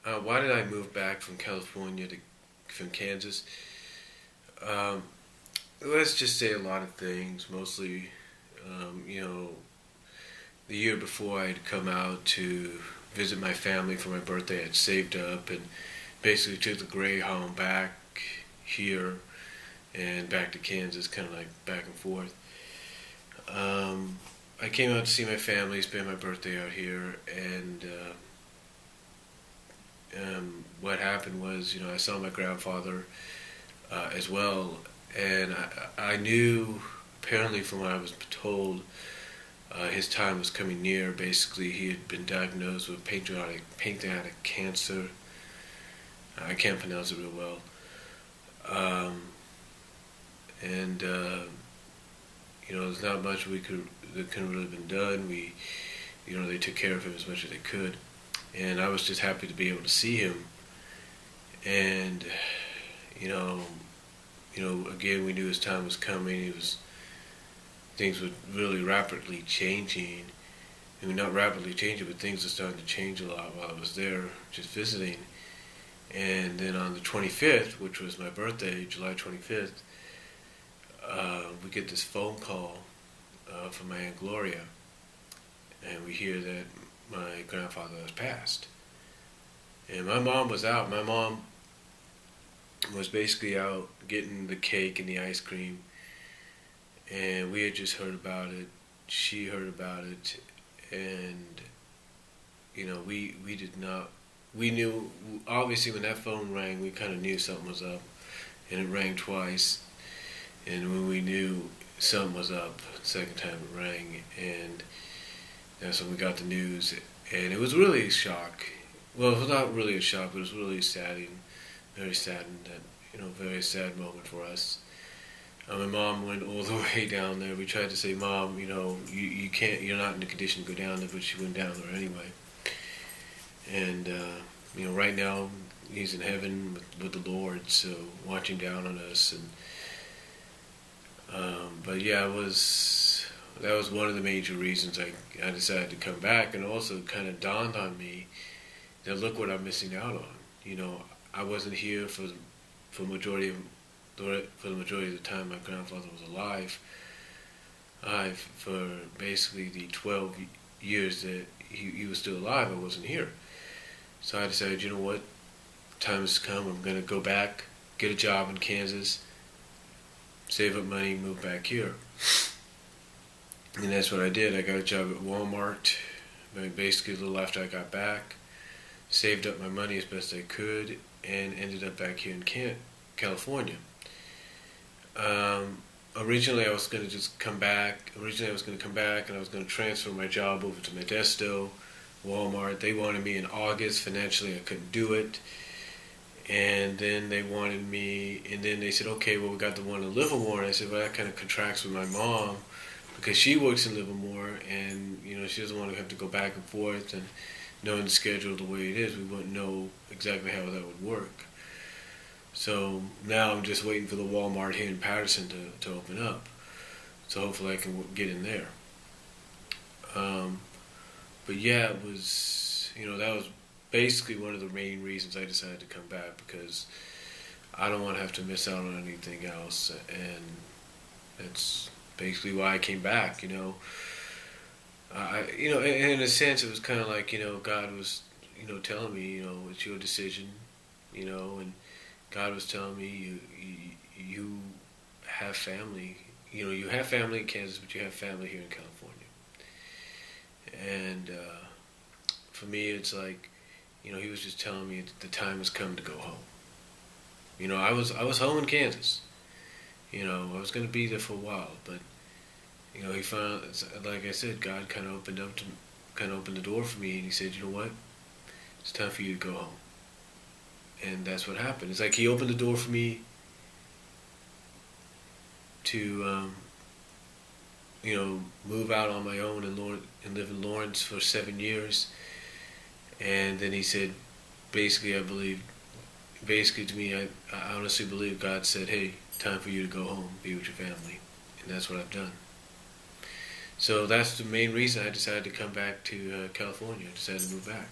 Why did I move back from from Kansas? Um, let's just say a lot of things. Mostly, you know, the year before I'd come out to visit my family for my birthday. I'd saved up and basically took the Greyhound back here and back to Kansas, kind of like back and forth. Um, I came out to see my family, spend my birthday out here, and what happened was, I saw my grandfather as well, and I knew, apparently from what I was told, his time was coming near. Basically, he had been diagnosed with pancreatic cancer. I can't pronounce it real well. And there's not much that could really been done. They took care of him as much as they could, and I was just happy to be able to see him. And again, we knew his time was coming. Things were really rapidly changing. I mean, not rapidly changing, but things were starting to change a lot while I was there, just visiting. And then on the 25th, which was my birthday, July 25th, we get this phone call from my Aunt Gloria, and we hear that my grandfather has passed. And my mom was out. My mom was basically out getting the cake and the ice cream, and we had just heard about it. She heard about it, and we did not. We knew, obviously, when that phone rang, we kind of knew something was up, and it rang twice. And when we knew something was up, the second time it rang, and that's when we got the news. And it was really a shock. Well, it was not really a shock, but it was really saddening, very saddened, very sad moment for us. My mom went all the way down there. We tried to say, Mom, you can't, you're not in the condition to go down there, but she went down there anyway. And, right now, he's in heaven with the Lord, so watching down on us. And but yeah, that was one of the major reasons I decided to come back, and also kind of dawned on me that look what I'm missing out on. I wasn't here for the majority of the time my grandfather was alive. For basically the 12 years that he was still alive, I wasn't here. So I decided, you know what, time has come. I'm going to go back, get a job in Kansas, save up money, move back here. And that's what I did. I got a job at Walmart, basically a little after I got back, saved up my money as best I could, and ended up back here in California. Originally I was going to just come back. Originally I was going to come back and I was going to transfer my job over to Modesto, Walmart. They wanted me in August. Financially I couldn't do it. And then they wanted me, and then they said, okay, well, we got the one in Livermore. And I said, well, that kind of contracts with my mom because she works in Livermore, and, she doesn't want to have to go back and forth, and knowing the schedule the way it is, we wouldn't know exactly how that would work. So now I'm just waiting for the Walmart here in Patterson to open up. So hopefully I can get in there. But yeah, it was, that was basically one of the main reasons I decided to come back, because I don't want to have to miss out on anything else, and that's basically why I came back. In a sense, it was kind of like God was telling me it's your decision, and God was telling me you have family, you have family in Kansas, but you have family here in California, and for me, it's like. He was just telling me the time has come to go home. I was home in Kansas. I was going to be there for a while, but he found, like I said, God kind of opened the door for me, and he said, you know what, it's time for you to go home, and that's what happened. It's like he opened the door for me to move out on my own and live in Lawrence for 7 years. And then he said, basically to me, I honestly believe God said, hey, time for you to go home, be with your family. And that's what I've done. So that's the main reason I decided to come back to California. I decided to move back.